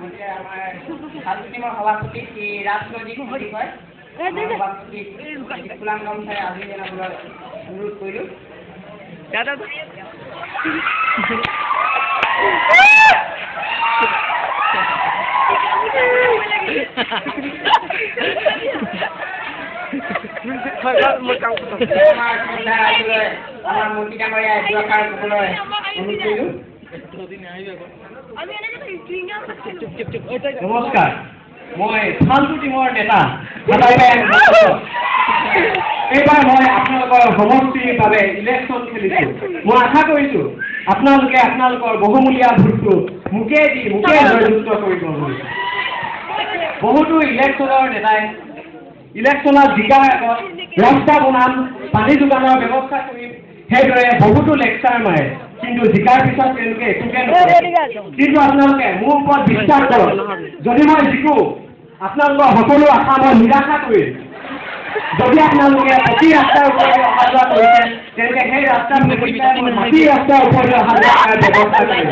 গতিকে আমাৰ ছাত্ৰ টিমৰ সভাপতি শ্ৰী ৰাজনৈতিক বিষয় সভাপতি ফুলাংগম চাই আজি জনাবলৈ অনুৰোধ কৰিলোঁ। আমাৰ মন্ত্ৰী ডাঙৰীয়া দুআষাৰ ক'বলৈ অনুৰোধ কৰিলোঁ। নমস্কাৰ, মই ফাল্টু টিমৰ নেতা এইবাৰ মই আপোনালোকৰ সমষ্টিৰ বাবে ইলেকশ্যন খেলিছোঁ। মই আশা কৰিছোঁ আপোনালোকে আপোনালোকৰ বহুমূলীয়া ভোটটো মোকে জয়যুক্ত কৰিব বুলি। বহুতো ইলেকশ্যনৰ নেতাই ইলেকশ্যনত জিকাৰ আগত ৰাস্তা বনাম, পানী যোগানৰ ব্যৱস্থা কৰিম, সেইদৰে বহুতো লেকচাৰ মাৰে, কিন্তু জিকাৰ পিছত তেওঁলোকে একোকে নকৰে। কিন্তু আপোনালোকে মোৰ ওপৰত বিশ্বাস কৰক, যদি মই জিকো আপোনালোকৰ সকলো আশা মই নিৰাশা কৰিম। যদি আপোনালোকে প্ৰতি ৰাস্তাৰ ওপৰতে অহা যোৱা কৰিছে, তেন্তে সেই ৰাস্তাৰ মাটি ৰাস্তাৰ ওপৰতে অহা যোৱা কৰাৰ ব্যৱস্থা কৰিম।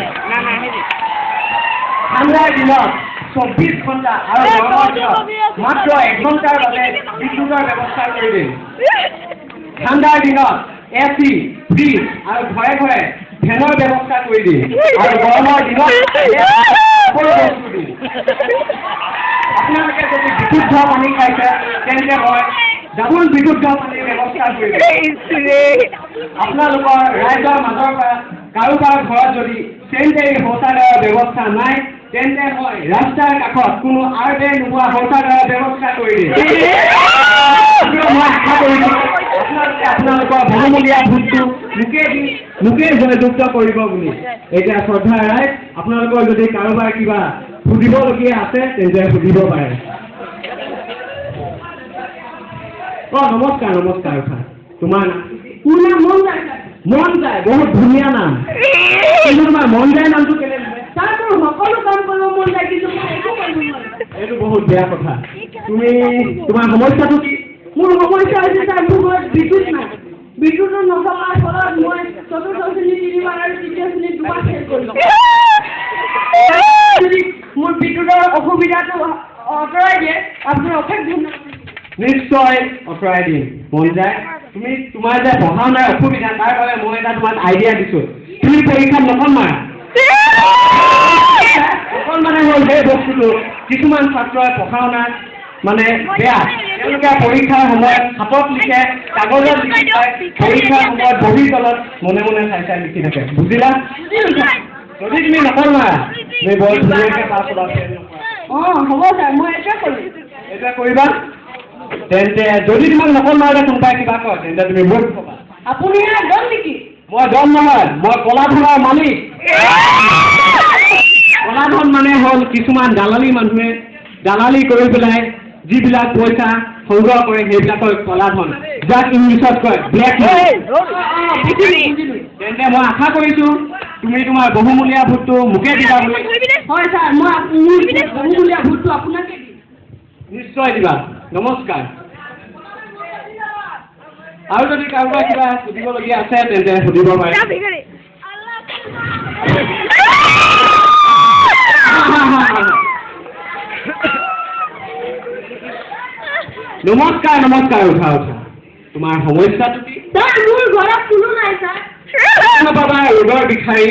ঠাণ্ডাৰ দিনত 24 ঘণ্টা আৰু গৰমৰ দিনত মাত্ৰ 1 ঘণ্টাৰ বাবে বিদ্যুতৰ ব্যৱস্থা কৰি দিম। ঠাণ্ডাৰ দিনত AC, ফ্ৰিজ আৰু ঘৰে ঘৰে ফেনৰ ব্যৱস্থা কৰি দিম আৰু গৰমৰ দিনত সকলো বস্তু দিম। আপোনালোকে যদি বিশুদ্ধ পানী খাইছে, তেন্তে মই ডাবুল বিশুদ্ধ পানীৰ ব্যৱস্থা কৰি দিম। আপোনালোকৰ ৰাইজৰ মাজৰ পৰা কাৰোবাৰ ঘৰত যদি চেনিটেৰী শৌচাগাৰৰ ব্যৱস্থা নাই, তেন্তে মই ৰাস্তাৰ কাষত কোনো আৰ্বে নোহোৱা শৌচাগাৰৰ ব্যৱস্থা কৰি দিম। মই আশা কৰিছোঁ আপোনালোকে আপোনালোকৰ বহুমূলীয়া ভোটটো মোকে জয়যুক্ত কৰিব বুলি। এতিয়া শ্ৰদ্ধা ৰাইজ, আপোনালোকৰ যদি কাৰোবাৰ কিবা সুধিবলগীয়া আছে তেন্তে সুধিব পাৰে। নমস্কাৰ উঠা। তোমাৰ নাম? মন যায়, বহুত ধুনীয়া নাম। কিন্তু তোমাৰ মন যায় নামটো কেলে দিলে? সকলো কাম কৰিব মন যায়, কিন্তু এইটো বহুত বেয়া কথা। তোমাৰ সমস্যাটো কি? মোৰ সমস্যা হৈছে ছাৰ, মোৰ ঘৰত বিদ্যুৎ নাই। বিদ্যুৎ নথকাৰ ফলত মই চতুৰ্থ শ্ৰেণী 3বাৰ আৰু তৃতীয় শ্ৰেণী 2বাৰ ফেইল কৰিলোঁ। যদি মোৰ বিদ্যুতৰ অসুবিধাটো আঁতৰাই দিয়ে, আপুনি অশেষ ধন্যবাদ। নিশ্চয় আঁতৰাই দিম। মন যায়, তোমাৰ যে পঢ়া শুনাৰ অসুবিধা, তাৰ বাবে মই এটা তোমাক আইডিয়া দিছোঁ। তুমি পৰীক্ষাত নকল মাৰা। নকল মানে হ'ল সেই বস্তুটো, কিছুমান ছাত্ৰই পঢ়া শুনা মানে বেয়া, তেওঁলোকে পৰীক্ষাৰ সময়ত হাতত লিখে, কাগজত লিখি থয়, পৰীক্ষাৰ সময়ত বহীৰ তলত মনে মনে চাই লিখি থাকে। বুজিলা? যদি তুমি নকল মাৰা, তুমি বৰ ধুনীয়াকৈ পাছ হ'বা। হ'ব ছাৰ, মই এইটোৱে কৰিম। এইটোৱে কৰিবা? তেন্তে যদি তোমাক নকল মাৰোতে কোনোবাই কিবা কয়, তেন্তে তুমি মোক ক'বা। আপুনি দম নেকি? মই দম নহয়, মই কলাধনৰ মালিক। কলাধন মানে হ'ল কিছুমান দালালি মানুহে দালালি কৰি পেলাই যিবিলাক পইচা সংগ্ৰহ কৰে, সেইবিলাকৰ কলাধন, যাক ইংলিছত কয় ব্লেক মানি। তেন্তে মই আশা কৰিছোঁ তুমি তোমাৰ বহুমূলীয়া ভোটটো মোকে দিবা বুলি। হয় ছাৰ, মই মোৰ বহুমূলীয়া ভোটটো আপোনাকে দিম। নিশ্চয় দিবা। নমস্কাৰ। আৰু যদি কাৰোবাৰ কিবা সুধিবলগীয়া আছে, তেন্তে সুধিব পাৰে। নমস্কাৰ, উঠা। তোমাৰ সমস্যাটো কি? মোৰ ঘৰত কোনো নাই ছাৰ। পাবা ৰোগৰ বিষাৰী।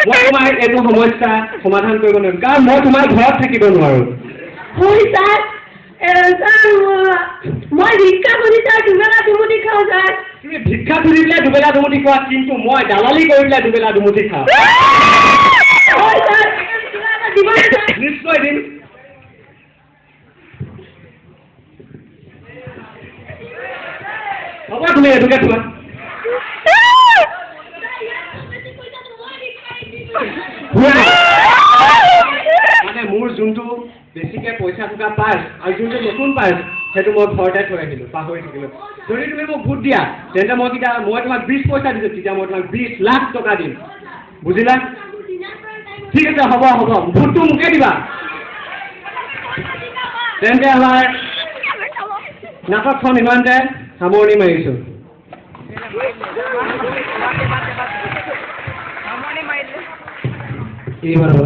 মই তোমাৰ এইটো সমস্যা সমাধান কৰিব নোৱাৰিম, কাৰণ মই তোমাৰ ঘৰত থাকিব নোৱাৰোঁ। মই ভিক্ষা খুজি ছাৰ দুবেলা দুমুঠি খাওঁ ছাৰ। তুমি ভিক্ষা খুজি পেলাই দুবেলা দুমুঠি খোৱা, কিন্তু মই দালালি কৰি পেলাই দুবেলা দুমুঠি খাওঁ। নিশ্চয় দিম। হ'ব, তুমি এইটোকে থোৱা। মানে মোৰ যোনটো বেছিকে পইচা থকা পাৰ্চ আৰু যোনটো নতুন পাৰ্চ, সেইটো মই ঘৰতে থৈ আহিলোঁ, পাহৰি থাকিলোঁ। যদি তুমি মোক ভোট দিয়া, তেন্তে মই তোমাক 20 পইচা দিছোঁ, তেতিয়া মই তোমাক 20 লাখ টকা দিম। বুজিলা? ঠিক আছে, হ'ব। ভোটটো মোকে দিবা। তেন্তে আমাৰ নাটকখন ইমানতে সামৰণি মাৰিছোঁ। কি হ'ল?